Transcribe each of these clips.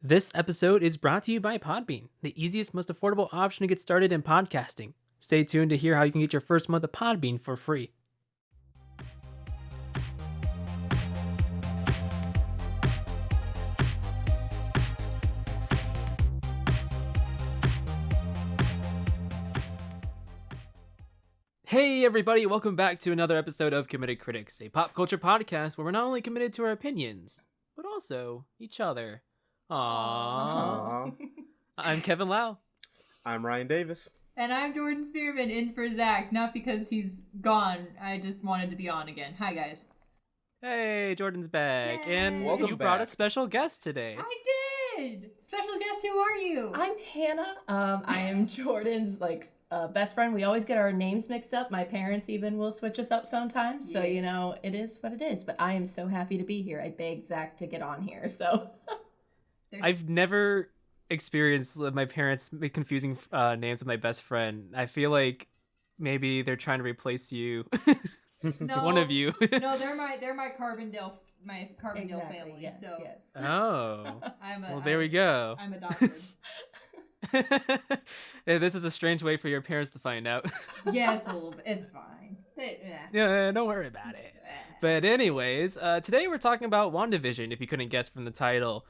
This episode is brought to you by Podbean, the easiest, most affordable option to get started in podcasting. Stay tuned to hear how you can get your first month of Podbean for free. Hey everybody, welcome back to another episode of Committed Critics, a pop culture podcast where we're not only committed to our opinions, but also each other. Aww. I'm Kevin Lau. I'm Ryan Davis. And I'm Jordan Spearman in for Zach, not because he's gone. I just wanted to be on again. Hi, guys. Hey, Jordan's back. Yay. And Welcome you brought a back. special guest today. I did! Special guest, who are you? I'm Hannah. I am Jordan's best friend. We always get our names mixed up. My parents even will switch us up sometimes. So, it is what it is. But I am so happy to be here. I begged Zach to get on here. So I've never experienced my parents confusing names with my best friend. I feel like maybe they're trying to replace you. No, One of you. No, they're my Carbondale exactly, family. yes, so yes. Oh. well, There we go. I'm adopted. Yeah, this is a strange way for your parents to find out. Yes, a little bit. It's fine. Yeah, don't worry about it. But anyways, today we're talking about WandaVision, if you couldn't guess from the title.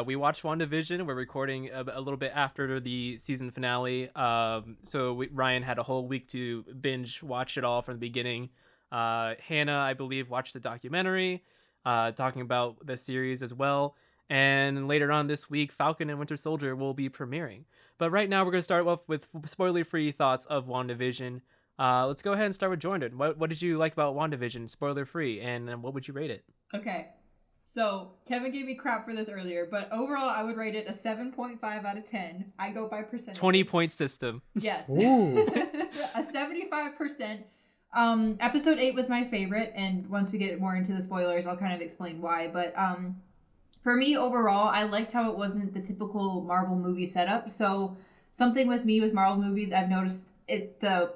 We watched WandaVision. We're recording a little bit after the season finale. Ryan had a whole week to binge watch it all from the beginning. Hannah, I believe, watched the documentary talking about the series as well. And later on this week, Falcon and Winter Soldier will be premiering. But right now, we're going to start off with spoiler-free thoughts of WandaVision. Let's go ahead and start with Jordan. What did you like about WandaVision, spoiler-free, and what would you rate it? Okay. So, Kevin gave me crap for this earlier, but overall, I would rate it a 7.5 out of 10. I go by percentage. 20-point system. Yes. Ooh. A 75%. Episode 8 was my favorite, and once we get more into the spoilers, I'll kind of explain why. But for me, overall, I liked how it wasn't the typical Marvel movie setup. So something with me with Marvel movies, I've noticed the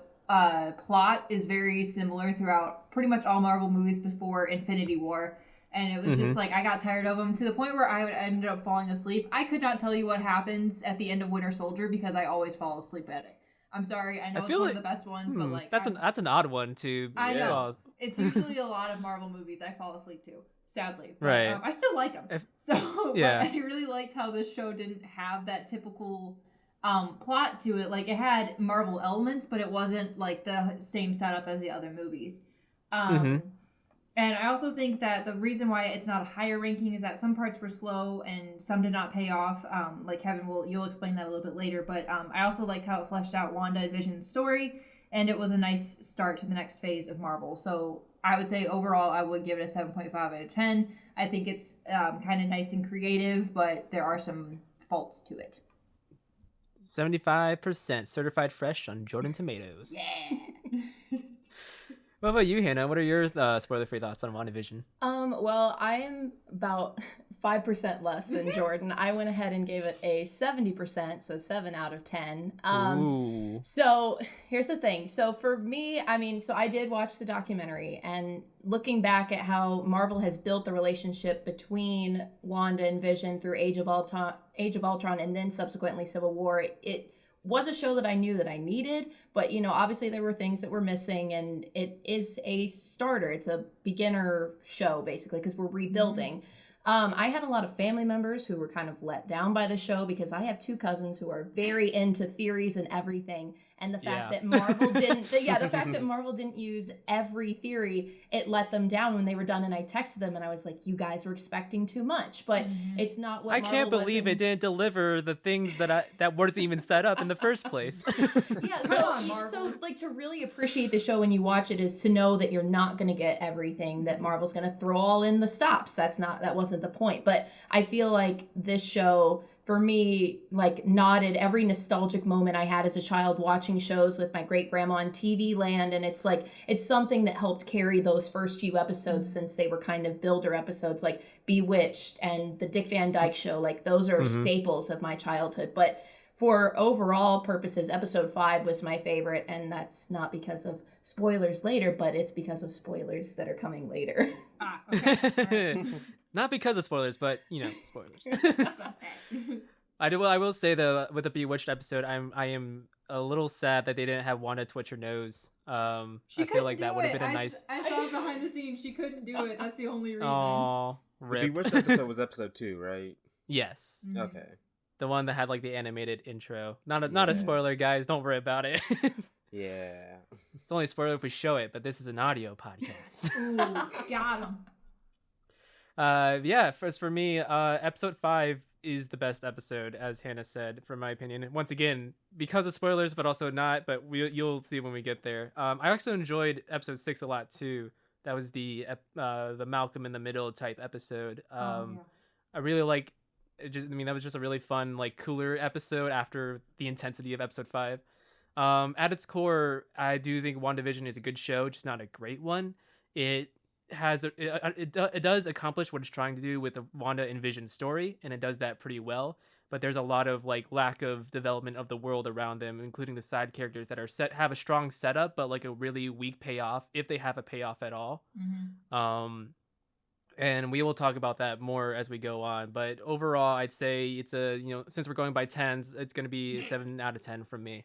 plot is very similar throughout pretty much all Marvel movies before Infinity War. And it was just like, I got tired of them to the point where I ended up falling asleep. I could not tell you what happens at the end of Winter Soldier because I always fall asleep at it. I'm sorry, I know it's one of the best ones, but like... That's an odd one to... I know. It's usually a lot of Marvel movies I fall asleep to, sadly. But, Right. I still like them. Yeah. But I really liked how this show didn't have that typical plot to it. Like, it had Marvel elements, but it wasn't like the same setup as the other movies. And I also think that the reason why it's not a higher ranking is that some parts were slow and some did not pay off. Like Kevin you'll explain that a little bit later. But I also liked how it fleshed out WandaVision's story, and it was a nice start to the next phase of Marvel. So I would say overall, I would give it a 7.5 out of 10. I think it's kind of nice and creative, but there are some faults to it. 75% certified fresh on Jordan Tomatoes. Yeah. What about you, Hannah? What are your spoiler-free thoughts on WandaVision? Well, I am about 5% less than Jordan. I went ahead and gave it a 70%, so 7 out of 10. Ooh. So here's the thing. So for me, I did watch the documentary, and looking back at how Marvel has built the relationship between Wanda and Vision through Age of Ultron, and then subsequently Civil War, it was a show that I knew that I needed, but obviously there were things that were missing, and it is a starter. It's a beginner show basically because we're rebuilding. I had a lot of family members who were kind of let down by the show because I have 2 cousins who are very into theories and everything. And the fact that Marvel didn't use every theory, it let them down when they were done. And I texted them and I was like, you guys were expecting too much, but it's not what I Marvel can't believe it didn't deliver the things that weren't even set up in the first place. Yeah, so to really appreciate the show when you watch it is to know that you're not going to get everything, that Marvel's going to throw all in the stops. That wasn't the point. But I feel like this show, for me, like, nodded every nostalgic moment I had as a child watching shows with my great grandma on TV Land, and it's something that helped carry those first few episodes since they were kind of builder episodes, like Bewitched and the Dick Van Dyke Show. Like, those are staples of my childhood. But for overall purposes, episode 5 was my favorite, and that's not because of spoilers later, but it's because of spoilers that are coming later. Okay. Not because of spoilers, but spoilers. I will say though, with the Bewitched episode, I am a little sad that they didn't have Wanda twitch her nose. I feel like that would have been a nice. I saw it behind the scenes. She couldn't do it. That's the only reason. Oh, The rip. Bewitched episode was episode 2, right? Yes, Mhm. Okay. the one that had like the animated intro. Not a spoiler, guys. Don't worry about it. Yeah. It's only a spoiler if we show it, but this is an audio podcast. Ooh, got him. Yeah, for me, episode 5 is the best episode, as Hannah said, from my opinion. Once again, because of spoilers, but also not. But you'll see when we get there. I also enjoyed episode 6 a lot too. That was the Malcolm in the Middle type episode. Yeah. I really like. That was just a really fun, like, cooler episode after the intensity of episode 5. At its core, I do think WandaVision is a good show, just not a great one. It does accomplish what it's trying to do with the Wanda and Vision story, and it does that pretty well. But there's a lot of like lack of development of the world around them, including the side characters that have a strong setup, but like a really weak payoff, if they have a payoff at all. Mm-hmm. And we will talk about that more as we go on. But overall, I'd say it's since we're going by tens, it's going to be 7 out of 10 from me.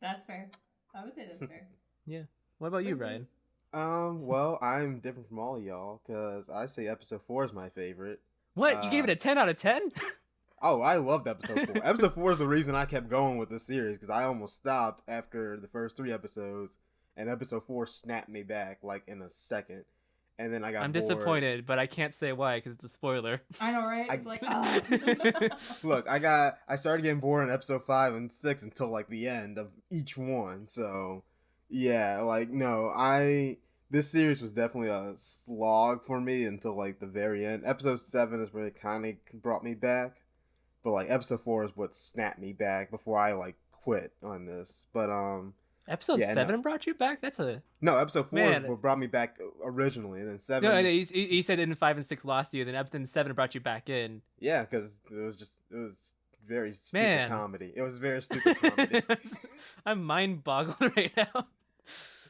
That's fair. I would say that's fair. Yeah. What about you, Ryan? Well, I'm different from all of y'all because I say episode 4 is my favorite. What? You gave it a 10 out of 10? Oh, I loved episode 4. Episode 4 is the reason I kept going with this series because I almost stopped after the first 3 episodes, and episode 4 snapped me back like in a second. And then I'm bored. Disappointed, but I can't say why because it's a spoiler. I know, right? It's like, Look, I started getting bored in episode 5 and 6 until like the end of each one. So, yeah, like no, this series was definitely a slog for me until like the very end. Episode 7 is where it kind of brought me back, but like episode 4 is what snapped me back before I like quit on this. But Episode 7 brought you back? That's a... No, episode 4 Man. is what brought me back originally, and then 7... No, he said in 5 and 6 lost you, then episode 7 brought you back in. Yeah, because it was very stupid Man. comedy. It was very stupid comedy. I'm mind-boggled right now.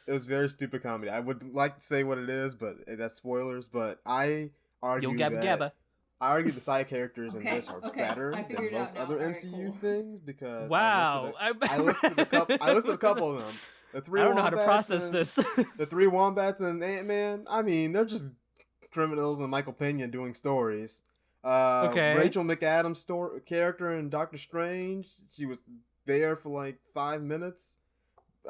It was very stupid comedy. I would like to say what it is, but that's spoilers, but I argue Yo gabba gabba. I argue the side characters in Okay, this are okay, better I than figured it out most now. other Alright, MCU cool. things because Wow. I listed a couple of them. The 3 I don't know how to wombats process and- this. The 3 wombats and Ant-Man, I mean, they're just criminals and Michael Pena doing stories. Okay. Rachel McAdams' character in Doctor Strange, she was there for like 5 minutes.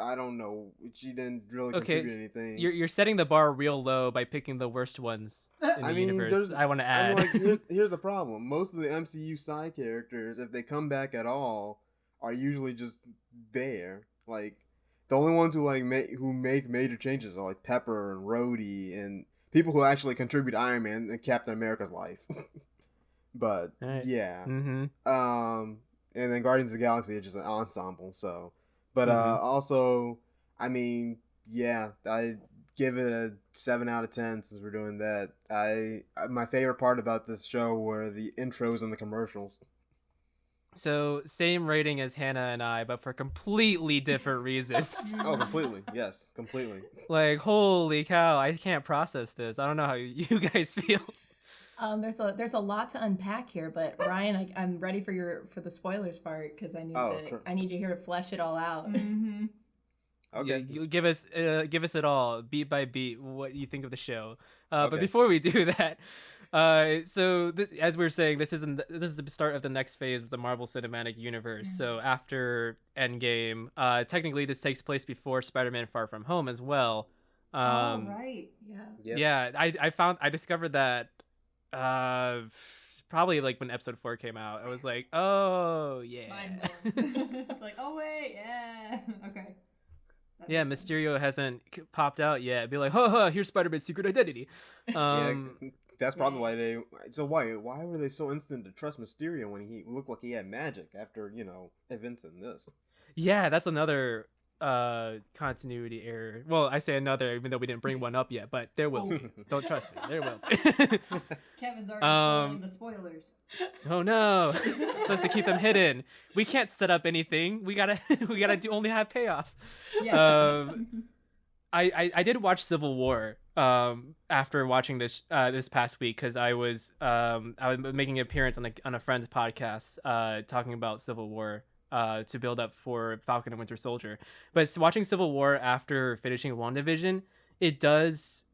I don't know. She didn't really Okay, contribute anything. You're setting the bar real low by picking the worst ones in the universe. I want to add. I'm like, here's the problem. Most of the MCU side characters, if they come back at all, are usually just there. Like, the only ones who make major changes are like Pepper and Rhodey and people who actually contribute to Iron Man and Captain America's life. But Right. yeah, Mm-hmm. and then Guardians of the Galaxy is just an ensemble. So, but Mhm. also, I mean, yeah, I give it a 7 out of 10 since we're doing that. My favorite part about this show were the intros and the commercials. So same rating as Hannah and I, but for completely different reasons. Oh, completely. Yes, completely. Like, holy cow, I can't process this. I don't know how you guys feel. There's a lot to unpack here, but Ryan, I'm ready for the spoilers part because I need you here to flesh it all out. Mm-hmm. Okay. You give us it all, beat by beat, what you think of the show. But Okay. before we do that, so this, as we were saying, this is the start of the next phase of the Marvel Cinematic Universe. So after Endgame, technically this takes place before Spider-Man: Far From Home as well. Oh, right. Yeah. Yep. Yeah, I discovered that probably like when episode 4 came out. I was like, oh yeah. Mind blown. It's like, oh wait, yeah. Okay. That Yeah, makes sense. Mysterio hasn't popped out yet. It'd be like, here's Spider-Man's secret identity. Yeah, that's probably why they. So why were they so instant to trust Mysterio when he looked like he had magic after events in this? Yeah, that's another continuity error. Well, I say another, even though we didn't bring one up yet, but there will be. Don't trust me, there will. Kevin's already spoiling the spoilers. Oh no, supposed to keep them hidden. We can't set up anything. We gotta only have payoff. Yes. I did watch Civil War after watching this past week because I was making an appearance on a friend's podcast talking about Civil War to build up for Falcon and Winter Soldier. But watching Civil War after finishing WandaVision, it does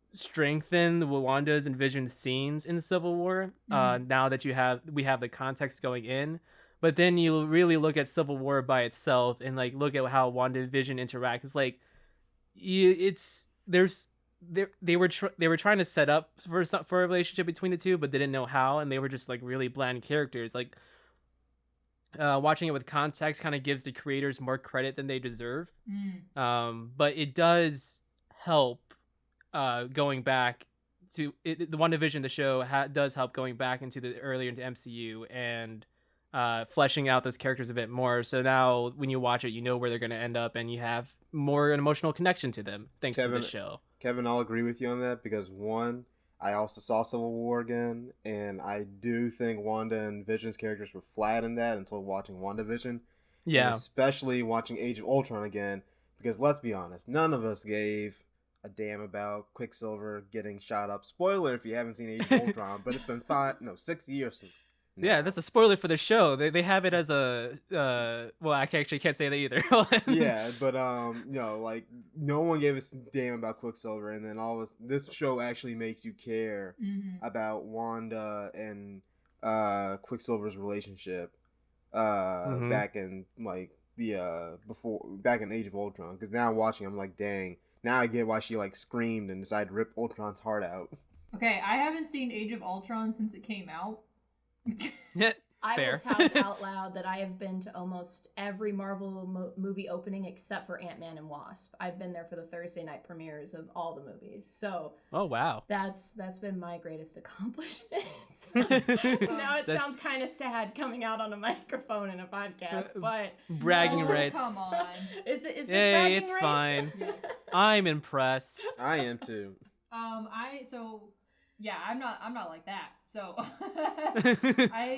strengthen Wanda's and Vision's scenes in Civil War. Now that we have the context going in. But then you really look at Civil War by itself and like look at how WandaVision interacts. It's like they were trying to set up for a relationship between the two, but they didn't know how, and they were just like really bland characters. Like watching it with context kind of gives the creators more credit than they deserve. But it does help going back to it, the WandaVision, the show does help going back into the earlier into MCU and fleshing out those characters a bit more. So now when you watch it, you know where they're going to end up and you have more an emotional connection to them thanks to the show. Kevin, I'll agree with you on that because one, I also saw Civil War again, and I do think Wanda and Vision's characters were flat in that until watching WandaVision. Yeah. And especially watching Age of Ultron again, because let's be honest, none of us gave a damn about Quicksilver getting shot up. Spoiler if you haven't seen Age of Ultron, but it's been 6 years since. No. Yeah, that's a spoiler for the show. They have it as a well, I actually can't say that either. Yeah, but like no one gave a damn about Quicksilver, and then this show actually makes you care about Wanda and Quicksilver's relationship back in like the back in Age of Ultron. Because now watching, I'm like, dang, now I get why she like screamed and decided to rip Ultron's heart out. Okay, I haven't seen Age of Ultron since it came out. Yeah, I fair. will tout out loud that I have been to almost every Marvel movie opening except for Ant-Man and Wasp. I've been there for the Thursday night premieres of all the movies. So oh wow, that's been my greatest accomplishment. Now it sounds kind of sad coming out on a microphone in a podcast, but bragging rights. Come on. Is this hey, bragging it's rights? fine. Yes. I'm impressed. I am too. Yeah, I'm not like that. So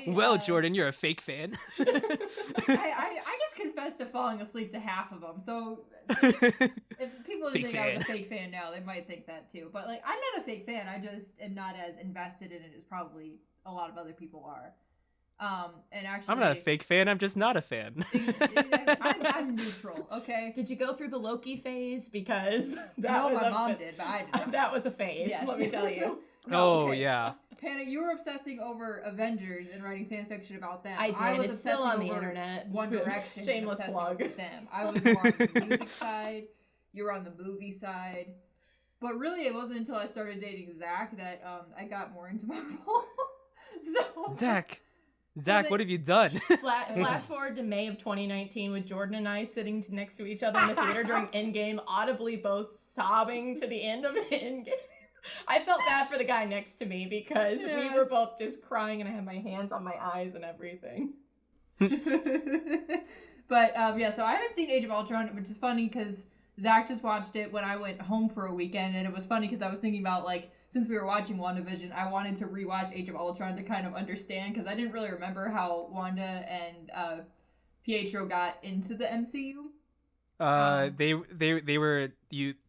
well, Jordan, you're a fake fan. I just confessed to falling asleep to half of them. So if people think I was a fake fan now, they might think that too. But like, I'm not a fake fan. I just am not as invested in it as probably a lot of other people are. And actually, I'm not a fake fan. I'm just not a fan. I'm neutral. Okay. Did you go through the Loki phase? Because My mom did, but I didn't. That was a phase. Yes. Let me tell you. Oh yeah. Panna, you were obsessing over Avengers and writing fan fiction about them. I did. I was it's still on the over internet. One Direction. Shameless obsessing plug. over them. I was more on the music side. You were on the movie side. But really, it wasn't until I started dating Zach that I got more into Marvel. Zach, what have you done? Flash forward to May of 2019 with Jordan and I sitting next to each other in the theater during Endgame, audibly both sobbing to the end of Endgame. I felt bad for the guy next to me because we were both just crying and I had my hands on my eyes and everything. But so I haven't seen Age of Ultron, which is funny because Zach just watched it when I went home for a weekend, and it was funny because I was thinking about, like, since we were watching WandaVision, I wanted to rewatch Age of Ultron to kind of understand, because I didn't really remember how Wanda and Pietro got into the MCU.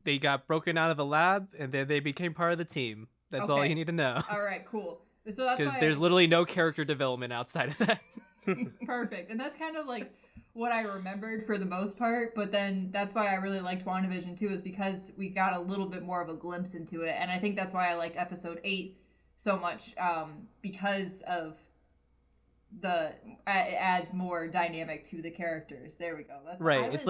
They got broken out of the lab and then they became part of the team. That's all you need to know. All right, cool. So that's because why there's literally no character development outside of that. Perfect. And that's kind of like what I remembered for the most part, but then that's why I really liked WandaVision too, is because we got a little bit more of a glimpse into it. And I think that's why I liked episode 8 so much, because of it adds more dynamic to the characters. There we go. That's right. It's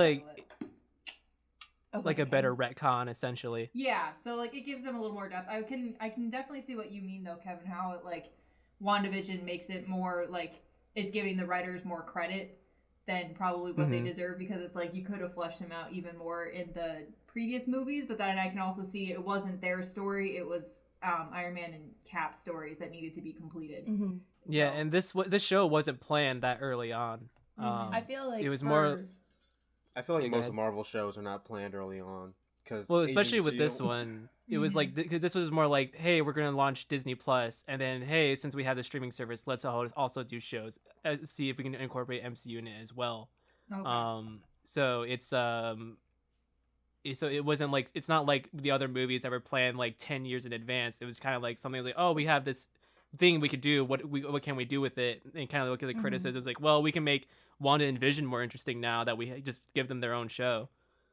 like a better retcon, essentially. Yeah. So like it gives them a little more depth. I can definitely see what you mean though, Kevin, how it like WandaVision makes it more like it's giving the writers more credit than probably what they deserve, because it's like you could have fleshed them out even more in the previous movies, but then I can also see it wasn't their story, it was Iron Man and Cap stories that needed to be completed. Mm-hmm. So, yeah, and this show wasn't planned that early on. I feel like it was more. I feel like most of Marvel shows are not planned early on. Well, especially with this one, it was like this was more like, hey, we're gonna launch Disney Plus, and then hey, since we have the streaming service, let's also do shows, see if we can incorporate MCU in it as well. okay. So it's so it wasn't like, it's not like the other movies that were planned like 10 years in advance. It was kind of like something like, oh, we have this thing we could do. What can we do with it? And kind of look at the criticisms like, well, we can make Wanda and Vision more interesting now that we just give them their own show.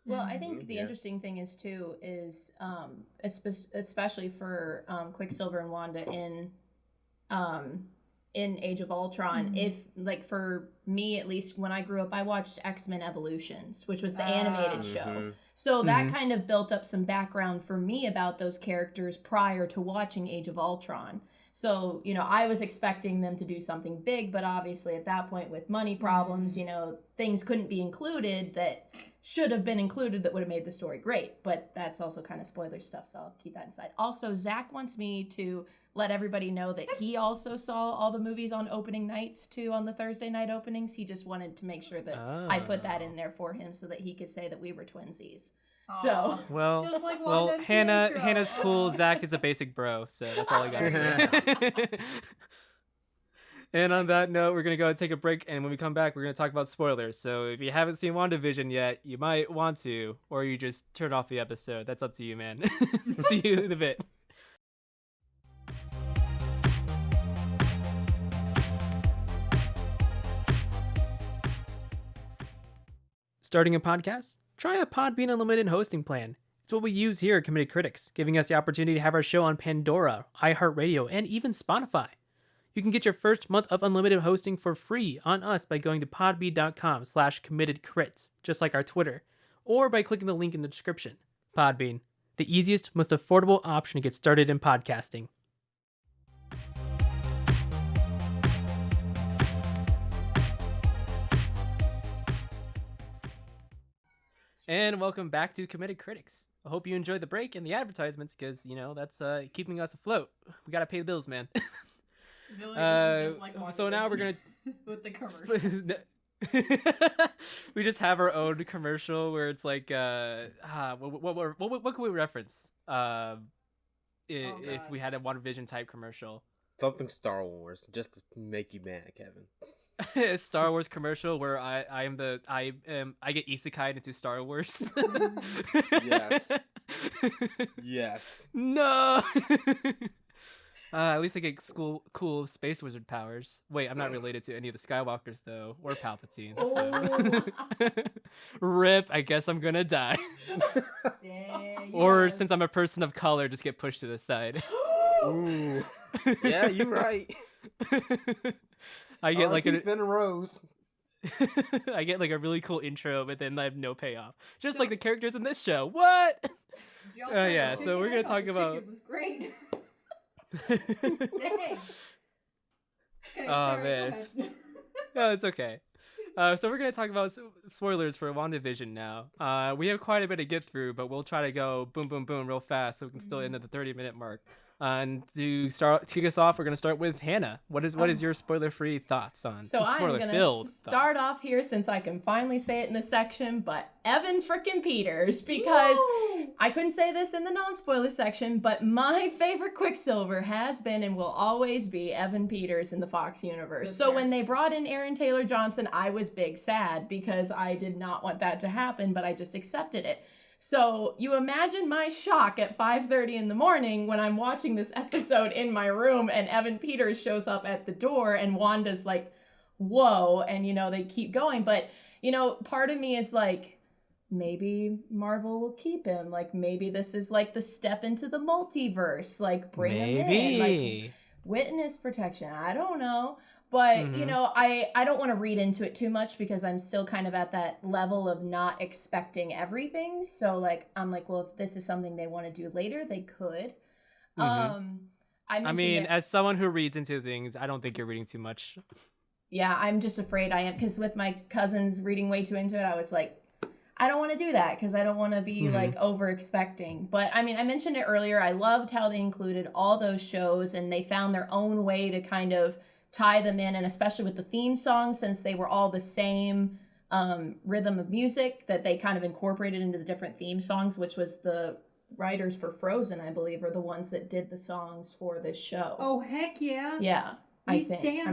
Well, I think the interesting thing is too is especially for Quicksilver and Wanda in Age of Ultron, if like for me at least, when I grew up, I watched X-Men Evolutions, which was the animated show. So that kind of built up some background for me about those characters prior to watching Age of Ultron. So, you know, I was expecting them to do something big, but obviously at that point with money problems, you know, things couldn't be included that should have been included that would have made the story great. But that's also kind of spoiler stuff, so I'll keep that inside. Also, Zach wants me to let everybody know that he also saw all the movies on opening nights too, on the Thursday night openings. He just wanted to make sure that I put that in there for him so that he could say that we were twinsies. So just like Hannah's cool. Zach is a basic bro, so that's all I gotta say. And on that note, we're gonna go and take a break, and when we come back, we're gonna talk about spoilers. So if you haven't seen WandaVision yet, you might want to, or you just turn off the episode. That's up to you, man. See you in a bit. Starting a podcast? Try a Podbean Unlimited hosting plan. It's what we use here at Committed Critics, giving us the opportunity to have our show on Pandora, iHeartRadio, and even Spotify. You can get your first month of unlimited hosting for free on us by going to podbean.com/committedcrits, just like our Twitter, or by clicking the link in the description. Podbean, the easiest, most affordable option to get started in podcasting. And welcome back to Committed Critics. I hope you enjoyed the break and the advertisements, because, you know, that's keeping us afloat. We gotta pay the bills, man. This is just like so now we're gonna with the commercials. We just have our own commercial where it's like what could we reference if we had a WandaVision type commercial? Something Star Wars, just to make you mad, Kevin. A Star Wars commercial where I get isekai'd into Star Wars. Yes. Yes. No. At least I get cool space wizard powers. Wait, I'm not related to any of the Skywalkers though, or Palpatine. So. Rip. I guess I'm gonna die. Or since I'm a person of color, just get pushed to the side. Ooh. Yeah, you're right. I get like Finn Rose. I get like a really cool intro, but then I have no payoff. Just like the characters in this show. What? Yeah, so we're gonna talk about. It was great. Dang. Okay, oh man. No, it's okay. So we're gonna talk about spoilers for WandaVision now. We have quite a bit to get through, but we'll try to go boom, boom, boom real fast so we can still end at the 30-minute mark. And to kick us off, we're gonna start with Hannah. What is your spoiler-free thoughts on? So I'm gonna start off here since I can finally say it in this section, but Evan frickin' Peters, because I couldn't say this in the non-spoiler section, but my favorite Quicksilver has been and will always be Evan Peters in the Fox universe. So when they brought in Aaron Taylor Johnson, I was big sad because I did not want that to happen, but I just accepted it. So you imagine my shock at 5:30 in the morning when I'm watching this episode in my room and Evan Peters shows up at the door and Wanda's like, whoa, and, you know, they keep going. But, you know, part of me is like, maybe Marvel will keep him. Like, maybe this is like the step into the multiverse. Like, bring him in. Like, witness protection. I don't know. But, you know, I don't want to read into it too much because I'm still kind of at that level of not expecting everything. So, like, I'm like, well, if this is something they want to do later, they could. I mean, as someone who reads into things, I don't think you're reading too much. Yeah, I'm just afraid I am. Because with my cousins reading way too into it, I was like, I don't want to do that because I don't want to be, like, over-expecting. But, I mean, I mentioned it earlier. I loved how they included all those shows and they found their own way to kind of tie them in, and especially with the theme songs, since they were all the same rhythm of music, that they kind of incorporated into the different theme songs, which was the writers for Frozen, I believe, are the ones that did the songs for this show. Oh, heck yeah. Yeah, I'm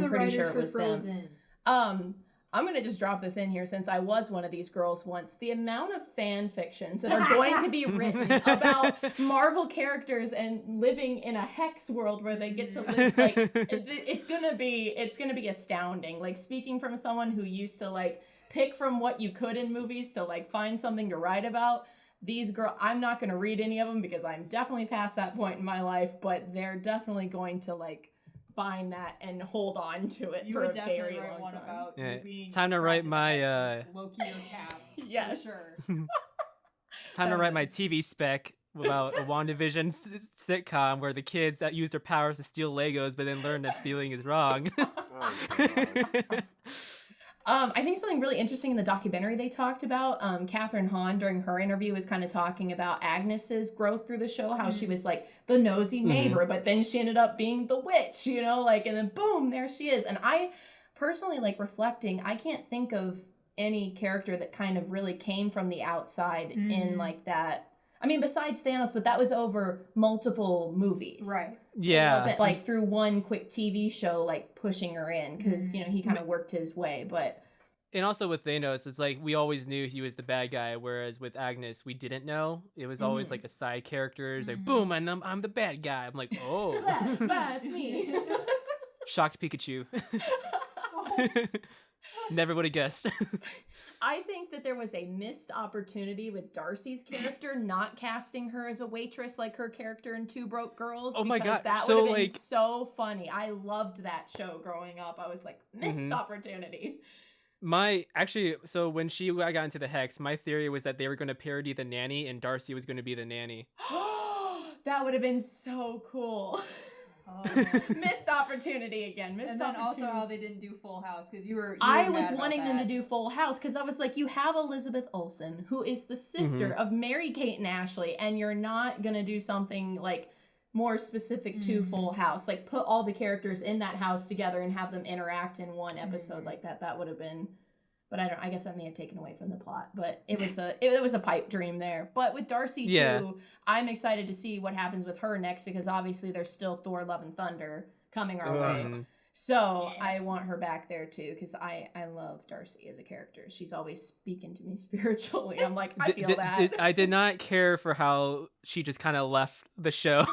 pretty sure it was Frozen. them. I'm going to just drop this in here since I was one of these girls once. The amount of fan fictions that are going to be written about Marvel characters and living in a hex world where they get to live, like, it's going to be astounding. Like, speaking from someone who used to, like, pick from what you could in movies to, like, find something to write about, I'm not going to read any of them because I'm definitely past that point in my life, but they're definitely going to, like, find that and hold on to it for a very long time. About time to write my Loki or Cap. Yes. For sure. Time to write my TV spec about a WandaVision sitcom where the kids that use their powers to steal Legos but then learn that stealing is wrong. Oh, God. I think something really interesting in the documentary they talked about, Catherine Hahn during her interview was kind of talking about Agnes's growth through the show, how she was like the nosy neighbor, but then she ended up being the witch, you know, like, and then boom, there she is. And I personally, like, reflecting, I can't think of any character that kind of really came from the outside in like that. I mean, besides Thanos, but that was over multiple movies. Right. Yeah. It wasn't like through one quick TV show, like pushing her in, because, you know, he kind of worked his way, but. And also with Thanos, it's like we always knew he was the bad guy, whereas with Agnes, we didn't know. It was always like a side character. It's like, boom, and I'm the bad guy. I'm like, oh. That's me. Shocked Pikachu. Never would have guessed. I think that there was a missed opportunity with Darcy's character not casting her as a waitress like her character in Two Broke Girls. Oh my God. That So, would have been like, so funny. I loved that show growing up. I was like, missed opportunity. So when she got into the Hex, my theory was that they were going to parody The Nanny and Darcy was going to be the nanny. That would have been so cool. Missed opportunity again. And then also how they didn't do Full House, because I was wanting them to do Full House because I was like, you have Elizabeth Olsen, who is the sister of Mary-Kate and Ashley, and you're not gonna do something like more specific to Full House. Like, put all the characters in that house together and have them interact in one episode like that. That would have been. But I guess that may have taken away from the plot. But it was a pipe dream there. But with Darcy too, I'm excited to see what happens with her next, because obviously there's still Thor: Love and Thunder coming our way. So I want her back there too, because I love Darcy as a character. She's always speaking to me spiritually. I'm like, I feel that. I did not care for how she just kind of left the show.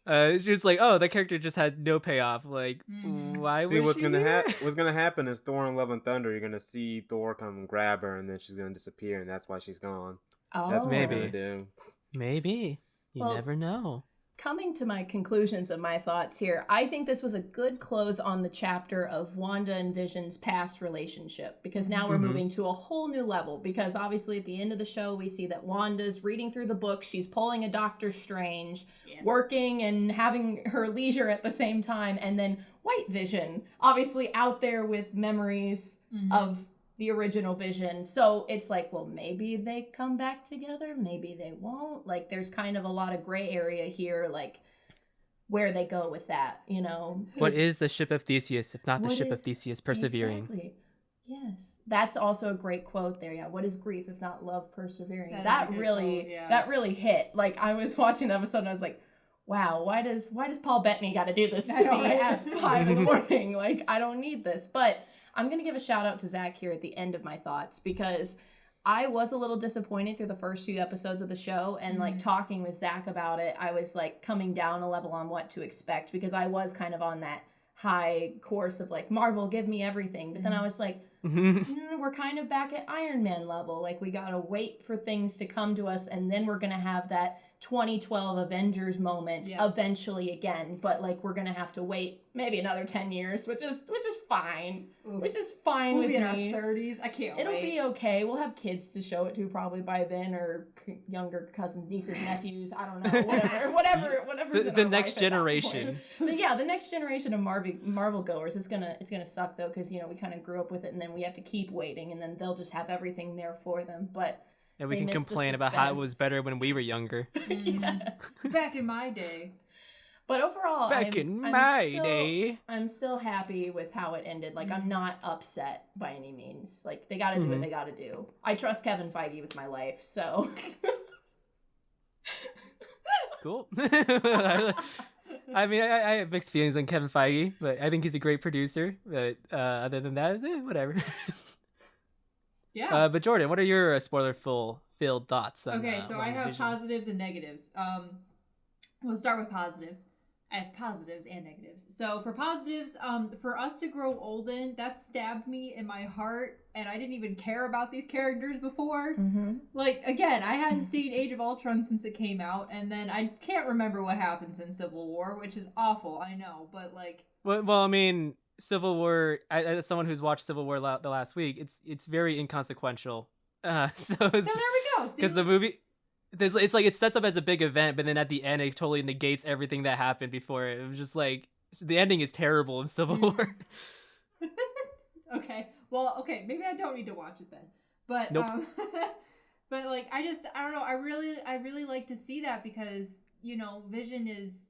She was like, oh, that character just had no payoff. Like, why See, was what's gonna happen is Thor and Love and Thunder, you're gonna see Thor come and grab her, and then she's gonna disappear, and that's why she's gone. Oh, that's what maybe. they're gonna do. Maybe. You never know. Coming to my conclusions of my thoughts here, I think this was a good close on the chapter of Wanda and Vision's past relationship, because now we're moving to a whole new level, because obviously at the end of the show we see that Wanda's reading through the book, she's pulling a Doctor Strange, working and having her leisure at the same time, and then White Vision, obviously out there with memories of the original Vision. So it's like, well, maybe they come back together, maybe they won't. Like, there's kind of a lot of gray area here, like where they go with that, you know. What is the ship of Theseus if not the ship of Theseus persevering? Exactly. Yes, that's also a great quote there. Yeah, what is grief if not love persevering? That that really hit. Like, I was watching the episode and I was like, wow, why does Paul Bettany got to do this to me at 5 in the morning? Like, I don't need this. But I'm going to give a shout out to Zach here at the end of my thoughts, because I was a little disappointed through the first few episodes of the show, and like talking with Zach about it, I was like coming down a level on what to expect, because I was kind of on that high course of like, Marvel, give me everything. But then I was like, we're kind of back at Iron Man level. Like, we got to wait for things to come to us, and then we're going to have that 2012 Avengers moment eventually again, but like, we're gonna have to wait maybe another 10 years, which is fine. Oof. Which is fine we'll with be me. In our 30s. I can't It'll wait. be okay. We'll have kids to show it to probably by then, or younger cousins, nieces, nephews. I don't know. Whatever's the next generation. But yeah, the next generation of Marvel goers. It's gonna suck though, because, you know, we kind of grew up with it, and then we have to keep waiting, and then they'll just have everything there for them. But and we can complain about how it was better when we were younger. Yes. Back in my day. But overall, day, I'm still happy with how it ended. Like, I'm not upset by any means. Like, they gotta do what they gotta do. I trust Kevin Feige with my life, so. Cool. I mean, I have mixed feelings on Kevin Feige, but I think he's a great producer. But other than that, whatever. Yeah. But Jordan, what are your spoiler-filled thoughts on Okay, so I have WandaVision? positives and negatives. We'll start with positives. I have positives and negatives. So for positives, for us to grow old in, that stabbed me in my heart, and I didn't even care about these characters before. Mm-hmm. Like, again, I hadn't seen Age of Ultron since it came out, and then I can't remember what happens in Civil War, which is awful, I know, but like... Well, I mean, Civil War. As someone who's watched Civil War the last week, it's very inconsequential. So So there we go. because the movie. It's like it sets up as a big event, but then at the end it totally negates everything that happened before. It was just like the ending is terrible of Civil War. Okay. Well, okay, maybe I don't need to watch it then. But Nope. but like I don't know, I really like to see that because, you know, Vision is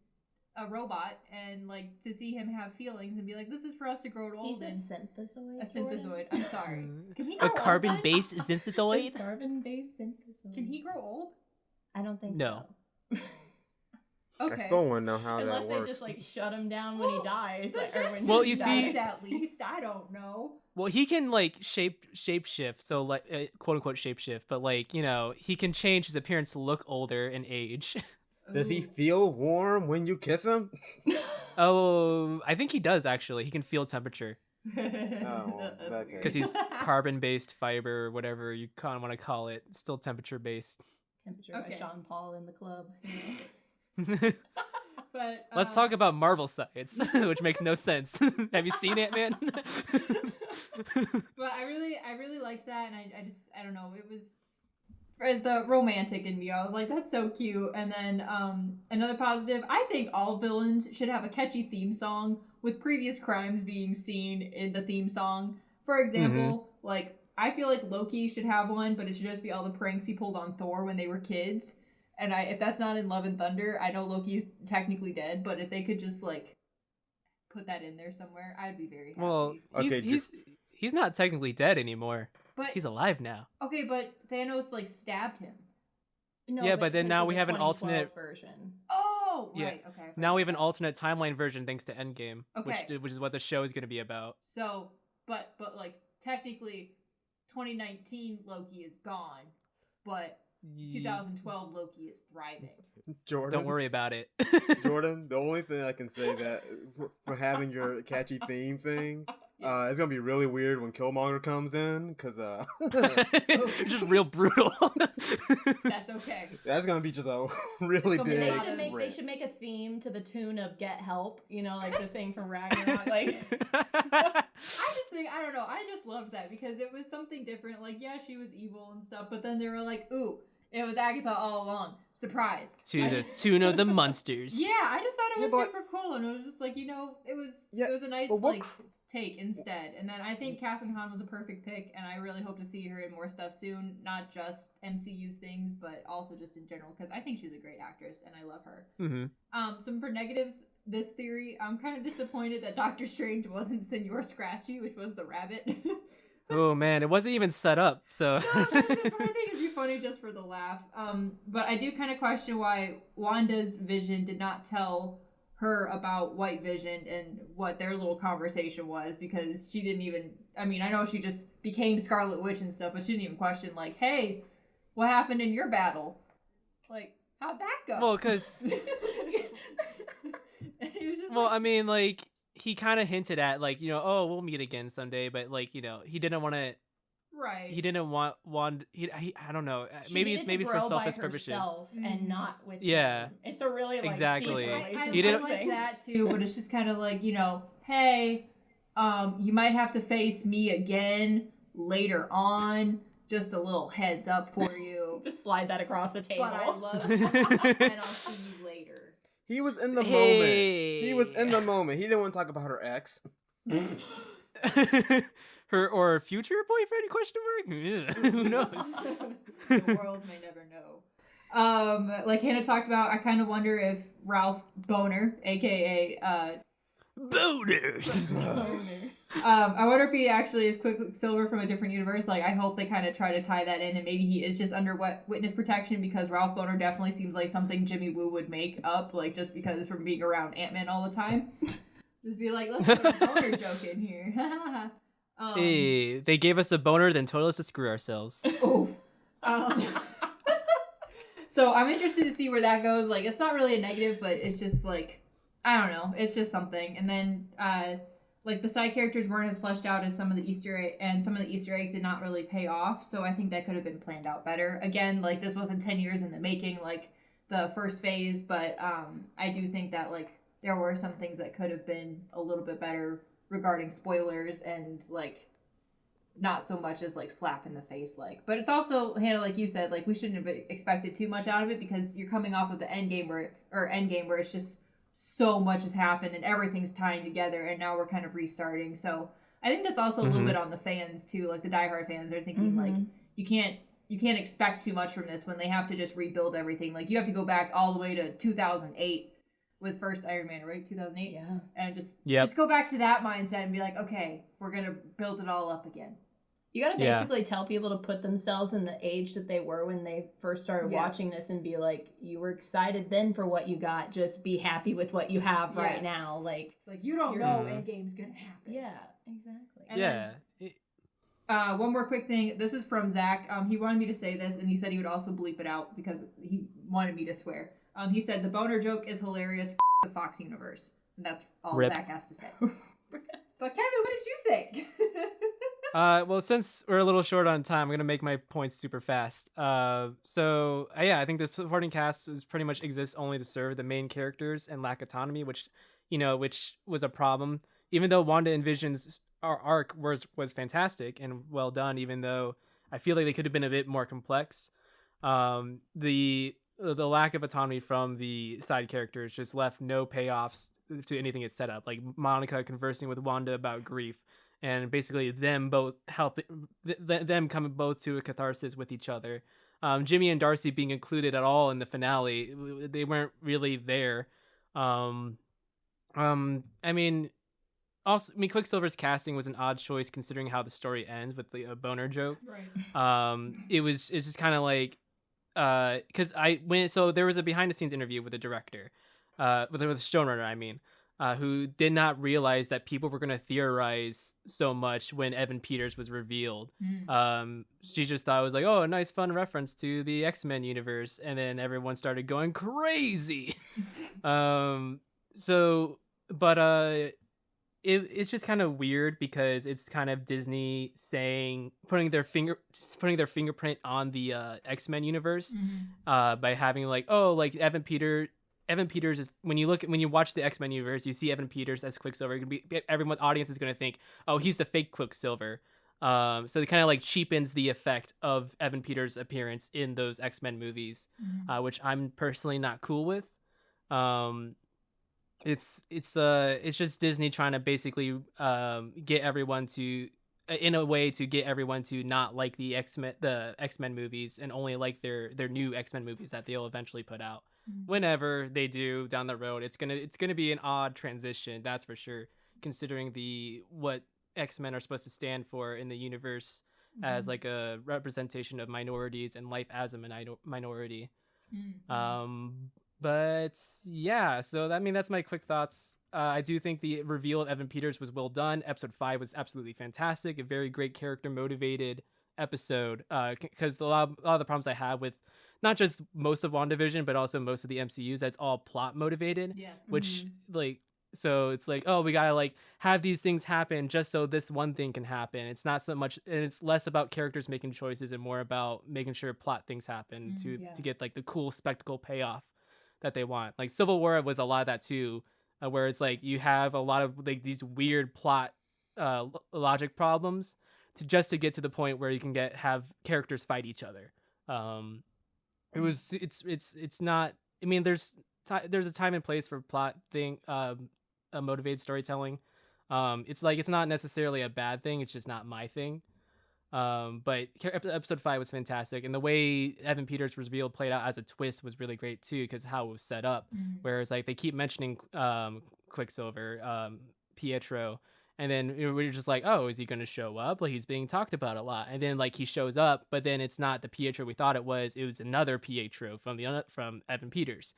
a robot, and like to see him have feelings and be like, this is for us to grow old He's a in. synthesoid. A synthesoid. I'm sorry. Can he A grow old? carbon-based synthesoid. Carbon-based synthesoid. Can he grow old? I don't think No. so. Okay. I still want to know how Unless that they works. just like shut him down when he dies. But Like, or just when Well, he you dies. see- at least I don't know. Well, he can like shapeshift, so like quote unquote shapeshift, but like he can change his appearance to look older and age. Does he Ooh. feel warm when you kiss him? Oh, I think he does actually. He can feel temperature well, That's that weird. because he's carbon-based fiber or whatever you kind of want to call it. It's still temperature-based. Temperature by Okay. Sean Paul in the club. You know? But Let's talk about Marvel science, which makes no sense. Have you seen it, man? But I really liked that, and I don't know, it was as the romantic in me, I was like, that's so cute. And then another positive, I think all villains should have a catchy theme song with previous crimes being seen in the theme song. For example, like I feel like Loki should have one, but it should just be all the pranks he pulled on Thor when they were kids. And if that's not in Love and Thunder, I know Loki's technically dead, but if they could just like put that in there somewhere, I'd be very happy. Well, Okay, he's not technically dead anymore. But He's alive now. okay, but Thanos like stabbed him. No, Yeah, but then because now of we the have an 2012 alternate- version. Oh, Yeah. right. Okay. I Now we have forgot an that. alternate timeline version thanks to Endgame, Okay. which is what the show is going to be about. So, but like technically, 2019 Loki is gone, but 2012 Loki is thriving. Jordan. Don't worry about it. Jordan, the only thing I can say that for having your catchy theme thing, it's gonna be really weird when Killmonger comes in, because It's just real brutal. That's okay. that's gonna be just a really It's gonna be big. They Yeah. should rip. make a theme to the tune of "Get Help." You know, like the thing from Ragnarok. Like, I just think, I don't know, I just loved that because it was something different. Like, yeah, she was evil and stuff, but then they were like, ooh, it was Agatha all along. Surprise. To the tune of the monsters. Yeah, I just thought it was Yeah, but- super cool, and it was just like, it was Yeah, it was a nice but what like take instead. And then I think Katherine Hahn was a perfect pick, and I really hope to see her in more stuff soon, not just MCU things, but also just in general, because I think she's a great actress and I love her. Mm-hmm. Some for negatives, this theory, I'm kind of disappointed that Doctor Strange wasn't Senor Scratchy, which was the rabbit. Oh man, it wasn't even set up. So No, I think it'd be funny just for the laugh. But I do kind of question why Wanda's Vision did not tell her about White Vision and what their little conversation was, because she didn't even, I mean, I know she just became Scarlet Witch and stuff, but she didn't even question, like, hey, what happened in your battle? Like, how'd that go? well, because And he was just well, like, I mean, like he kind of hinted at like oh we'll meet again someday, but like he didn't want to. right. He didn't want Wanda. I don't know. she Maybe needed it's maybe to for grow by selfish purposes. herself Mhm. and not with Yeah. him. It's a really like Exactly. deep I relationship You didn't- like thing. that too, but it's just kind of like, hey, you might have to face me again later on. Just a little heads up for you. Just slide that across the table. But I love you, and I'll see you later. He was in the Hey. moment. He was in the moment. He didn't want to talk about her ex. Her or future boyfriend? Question mark. Who knows? The world may never know. Like Hannah talked about, I kind of wonder if Ralph Boner, aka Boners. I wonder if he actually is Quicksilver from a different universe. Like, I hope they kind of try to tie that in, and maybe he is just under witness protection, because Ralph Boner definitely seems like something Jimmy Woo would make up, like, just because from being around Ant-Man all the time. Just be like, let's put a boner joke in here. Hey, they gave us a boner, then told us to screw ourselves. Oof. So I'm interested to see where that goes. Like, it's not really a negative, but it's just like, I don't know. It's just something. And then, like, the side characters weren't as fleshed out as some of the Easter eggs did not really pay off. So I think that could have been planned out better. Again, like, this wasn't 10 years in the making, like the first phase, but I do think that, like, there were some things that could have been a little bit better regarding spoilers and, like, not so much as, like, slap in the face, like. But it's also, Hannah, like you said, like, we shouldn't have expected too much out of it, because you're coming off of the Endgame where it's just so much has happened and everything's tying together, and now we're kind of restarting. So I think that's also a little bit on the fans too. Like, the diehard fans are thinking like, you can't expect too much from this when they have to just rebuild everything. Like, you have to go back all the way to 2008 with first Iron Man, right? 2008. Yeah. And just go back to that mindset and be like, okay, we're gonna build it all up again. You gotta basically tell people to put themselves in the age that they were when they first started watching this, and be like, you were excited then for what you got. Just be happy with what you have right now. Like you don't know Endgame's gonna happen. Yeah, exactly. And then, one more quick thing. This is from Zach. He wanted me to say this, and he said he would also bleep it out because he wanted me to swear. He said the boner joke is hilarious. The Fox universe. And that's all Zach has to say. But Kevin, what did you think? Well, since we're a little short on time, I'm gonna make my points super fast. I think the supporting cast was pretty much exists only to serve the main characters and lack autonomy, which was a problem. Even though Wanda and Vision's arc was fantastic and well done, even though I feel like they could have been a bit more complex. The lack of autonomy from the side characters just left no payoffs to anything it set up. Like Monica conversing with Wanda about grief, and basically them both them coming both to a catharsis with each other. Jimmy and Darcy being included at all in the finale, they weren't really there. Quicksilver's casting was an odd choice considering how the story ends with the boner joke. Right. It's just kind of like, because there was a behind the scenes interview with the director, with the showrunner, who did not realize that people were going to theorize so much when Evan Peters was revealed. She just thought it was like, oh, a nice fun reference to the X-Men universe, and then everyone started going crazy. It's just kind of weird because it's kind of Disney putting their fingerprint on the X-Men universe, by having like, oh, like Evan Peters is, when you watch the X-Men universe, you see Evan Peters as Quicksilver. Everyone, audience is going to think, oh, he's the fake Quicksilver. So it kind of like cheapens the effect of Evan Peters' appearance in those X-Men movies, which I'm personally not cool with. It's just Disney trying to basically get everyone to, in a way, to get everyone to not like the X-Men movies and only like their new X-Men movies that they'll eventually put out. Whenever they do down the road, it's gonna be an odd transition, that's for sure, considering what X-Men are supposed to stand for in the universe, as like a representation of minorities and life as a minority. But yeah, so that's my quick thoughts. I do think the reveal of Evan Peters was well done. Episode 5 was absolutely fantastic, a very great character motivated episode, because a lot of the problems I have with not just most of WandaVision, but also most of the MCUs, that's all plot motivated. Yes. Which so it's like, oh, we gotta like have these things happen just so this one thing can happen. It's not so much, and it's less about characters making choices and more about making sure plot things happen to get like the cool spectacle payoff that they want. Like Civil War was a lot of that too, where it's like you have a lot of like these weird plot logic problems to get to the point where you can have characters fight each other. It's not, there's a time and place for plot thing, motivated storytelling. It's not necessarily a bad thing, it's just not my thing. But episode 5 was fantastic, and the way Evan Peters' reveal played out as a twist was really great too, because how it was set up. Whereas like they keep mentioning Quicksilver, Pietro. And then we're just like, oh, is he going to show up? Like, he's being talked about a lot. And then like he shows up, but then it's not the Pietro we thought it was. It was another Pietro from Evan Peters,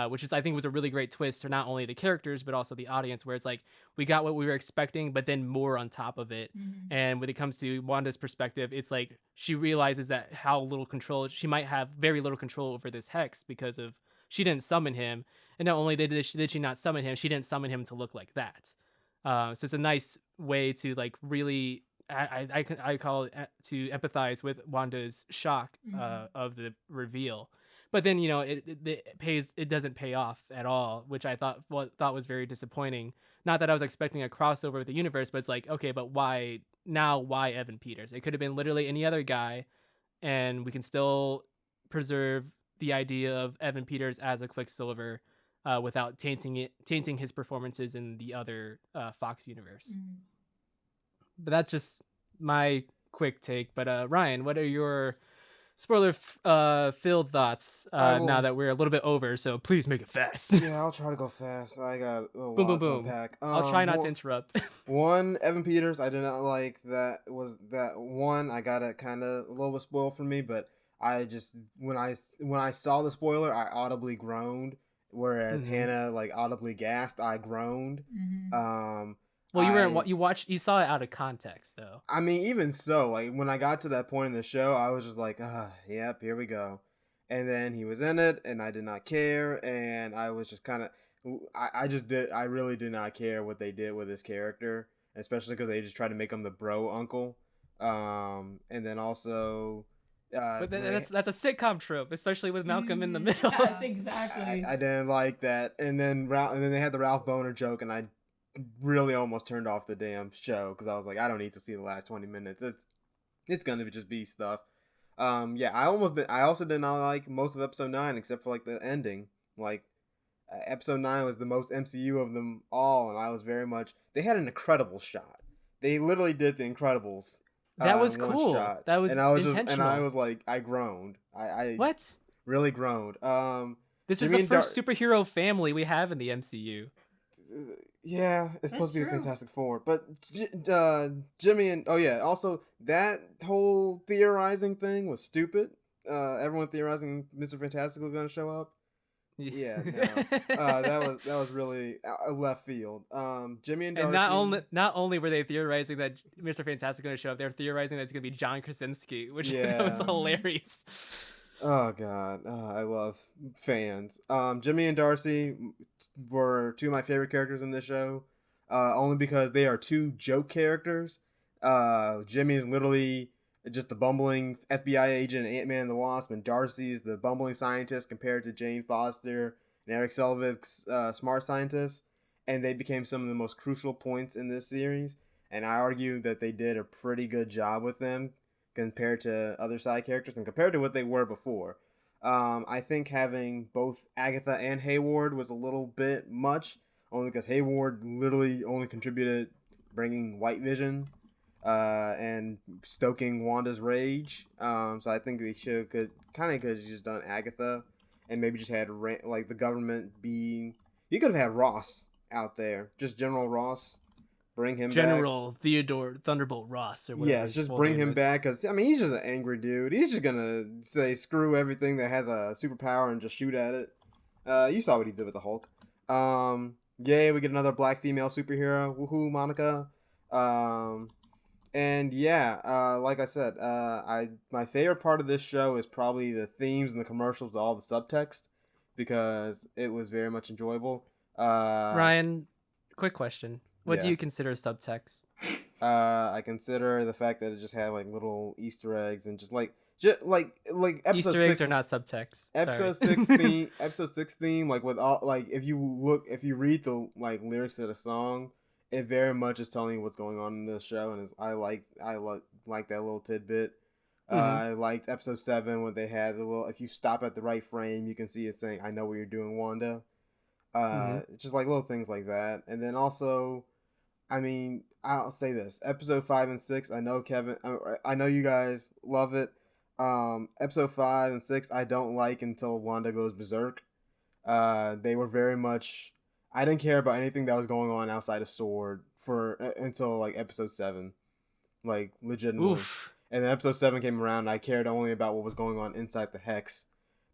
which is I think was a really great twist for not only the characters but also the audience, where it's like we got what we were expecting, but then more on top of it. And when it comes to Wanda's perspective, it's like she realizes that how little control she might have, very little control over this hex because of she didn't summon him, and not only did she not summon him, she didn't summon him to look like that. So it's a nice way to like really, I call it to empathize with Wanda's shock of the reveal. But then it doesn't pay off at all, which I thought was very disappointing. Not that I was expecting a crossover with the universe, but it's like, okay, but why Evan Peters? It could have been literally any other guy, and we can still preserve the idea of Evan Peters as a Quicksilver. Without tainting his performances in the other Fox universe. But that's just my quick take. But Ryan, what are your spoiler filled thoughts now that we're a little bit over? So please make it fast. Yeah, I'll try to go fast. I got a boom, boom, boom. I'll try not to interrupt. One, Evan Peters, I did not like that one. I got it kind of a little bit spoiled for me, but I just when I saw the spoiler, I audibly groaned. Whereas Hannah like audibly gasped, I groaned. Well, you saw it out of context though. I mean, even so, like when I got to that point in the show, I was just like, yep, here we go. And then he was in it, and I did not care, and I was just kind of, I really did not care what they did with his character, especially because they just tried to make him the bro uncle, and then also. But that's a sitcom trope, especially with Malcolm in the middle. Yes, exactly. I didn't like that, and then they had the Ralph Boner joke, and I really almost turned off the damn show because I was like, I don't need to see the last 20 minutes. It's gonna just be stuff. I also did not like most of episode 9 except for like the ending. Like episode 9 was the most MCU of them all, and I was very much. They had an incredible shot. They literally did the Incredibles. That was cool. Shot. That was intentional. And I was like, I groaned. I what? Really groaned. This is the first superhero family we have in the MCU. Yeah, it's supposed to be the Fantastic Four, but Jimmy and also that whole theorizing thing was stupid. Everyone theorizing Mr. Fantastic was going to show up. Yeah, no. that was really left field. Jimmy and Darcy. And not only were they theorizing that Mr. Fantastic is going to show up, they're theorizing that it's going to be John Krasinski, which was hilarious. Oh god, I love fans. Jimmy and Darcy were two of my favorite characters in this show, only because they are two joke characters. Jimmy is literally just the bumbling FBI agent in Ant-Man and the Wasp, and Darcy's the bumbling scientist compared to Jane Foster and Eric Selvig's smart scientist, and they became some of the most crucial points in this series, and I argue that they did a pretty good job with them compared to other side characters and compared to what they were before. I think having both Agatha and Hayward was a little bit much, only because Hayward literally only contributed bringing White Vision and stoking Wanda's rage. So I think they could have just done Agatha and maybe just had like the government being. You could have had Ross out there, just General Ross. Bring him General back. Theodore Thunderbolt Ross or whatever. Yes, just bring him back because I mean he's just an angry dude. He's just gonna say screw everything that has a superpower and just shoot at it. You saw what he did with the Hulk. Yay, we get another black female superhero. Woohoo, Monica. And yeah, like I said, my favorite part of this show is probably the themes and the commercials, all the subtext, because it was very much enjoyable. Ryan, quick question. What do you Yes. consider subtext? I consider the fact that it just had like little Easter eggs and just like episode Easter eggs 6 are not subtext. Episode Sorry. 6 theme. Episode 6 theme. Like with all like if you read the like lyrics to the song, it very much is telling you what's going on in the show, and I like that little tidbit. I liked episode 7 when they had the little. If you stop at the right frame, you can see it saying, "I know what you're doing, Wanda." Just like little things like that, and then also. I mean, I'll say this: episode 5 and 6. I know Kevin. I know you guys love it. Episode 5 and 6, I don't like until Wanda goes berserk. They were very much. I didn't care about anything that was going on outside of Sword until like episode 7, like legitimately. Oof. And then episode 7 came around, and I cared only about what was going on inside the Hex,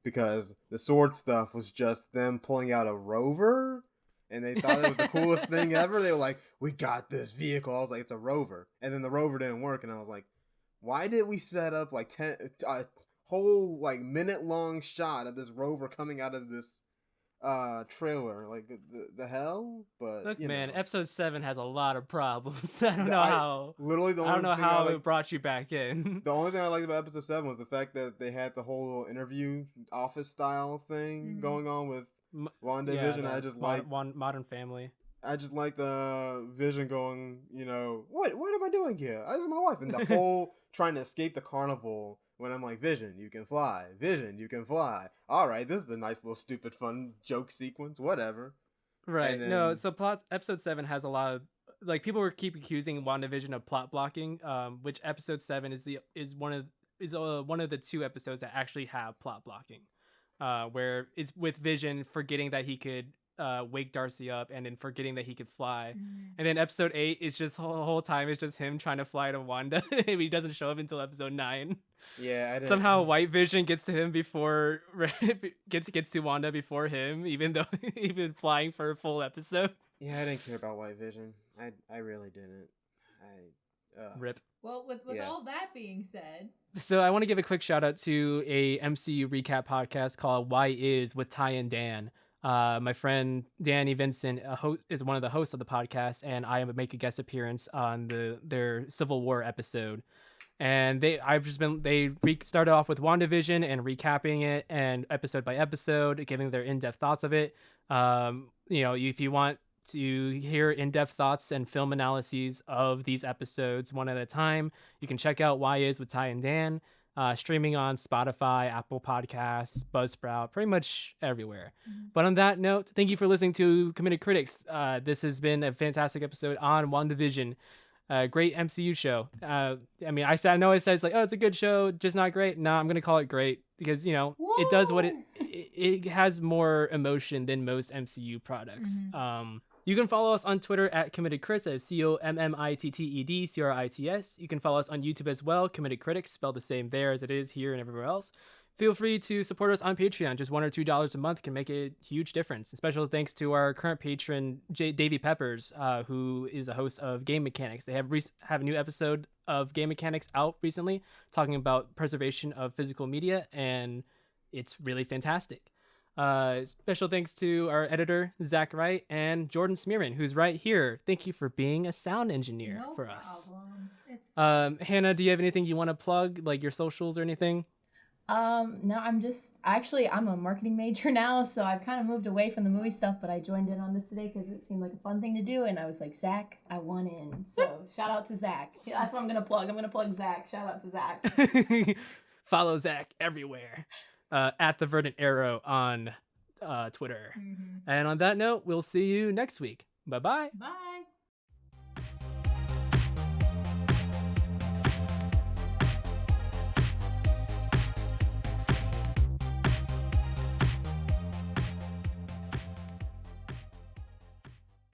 because the Sword stuff was just them pulling out a rover, and they thought it was the coolest thing ever. They were like, "We got this vehicle." I was like, "It's a rover," and then the rover didn't work, and I was like, "Why did we set up like a whole like minute-long shot of this rover coming out of this trailer? Like the hell?" But Look, you man, know. episode 7 has a lot of problems. I don't know I- how. Literally, the I only don't know thing how I it brought you back in. The only thing I liked about episode 7 was the fact that they had the whole little interview office style thing going on with WandaVision. Yeah, I just like Modern Family. I just like the Vision going, what am I doing here? This is my wife, and the whole trying to escape the carnival. When I'm like, Vision, you can fly. Vision, you can fly. All right, this is a nice little stupid fun joke sequence. Whatever. Right. And No, then- so episode 7 has a lot of, like, people were keep accusing WandaVision of plot blocking, which episode 7 is one of the 2 episodes that actually have plot blocking, where it's with Vision forgetting that he could wake Darcy up, and then forgetting that he could fly. And then episode 8 is just the whole time it's just him trying to fly to Wanda. He doesn't show up until episode 9. Yeah, I didn't. Somehow White Vision gets to him before gets to Wanda before him, even though even flying for a full episode. Yeah, I didn't care about White Vision. I really didn't. Rip. Well, with Yeah. all that being said, So I want to give a quick shout out to a MCU recap podcast called Why Is with Ty and Dan. My friend Danny Vincent is one of the hosts of the podcast, and I make a guest appearance on their Civil War episode. And they started off with WandaVision and recapping it, and episode by episode, giving their in-depth thoughts of it. If you want to hear in-depth thoughts and film analyses of these episodes one at a time, you can check out Why Is with Ty and Dan. Streaming on Spotify, Apple Podcasts, Buzzsprout, pretty much everywhere. But on that note, thank you for listening to Committed Critics. This has been a fantastic episode on WandaVision. Great MCU show. I know I said it's like, oh, it's a good show, just not great. No, I'm gonna call it great because it does what it has more emotion than most MCU products. You can follow us on Twitter at Committed Crits, as COMMITTED CRITS. You can follow us on YouTube as well, Committed Critics, spelled the same there as it is here and everywhere else. Feel free to support us on Patreon. Just $1 or $2 a month can make a huge difference. Special thanks to our current patron, Davey Peppers, who is a host of Game Mechanics. They have a new episode of Game Mechanics out recently, talking about preservation of physical media, and it's really fantastic. Special thanks to our editor, Zach Wright, and Jordan Smearman, who's right here. Thank you for being a sound engineer no for problem. us. It's Hannah, do you have anything you want to plug, like your socials or anything? No, I'm a marketing major now, so I've kind of moved away from the movie stuff, but I joined in on this today because it seemed like a fun thing to do, and I was like, Zach, I want in. So shout out to Zach. Yeah, that's what I'm going to plug. I'm going to plug Zach. Shout out to Zach. Follow Zach everywhere. At the Verdant Arrow on Twitter. And on that note, we'll see you next week. Bye-bye. Bye.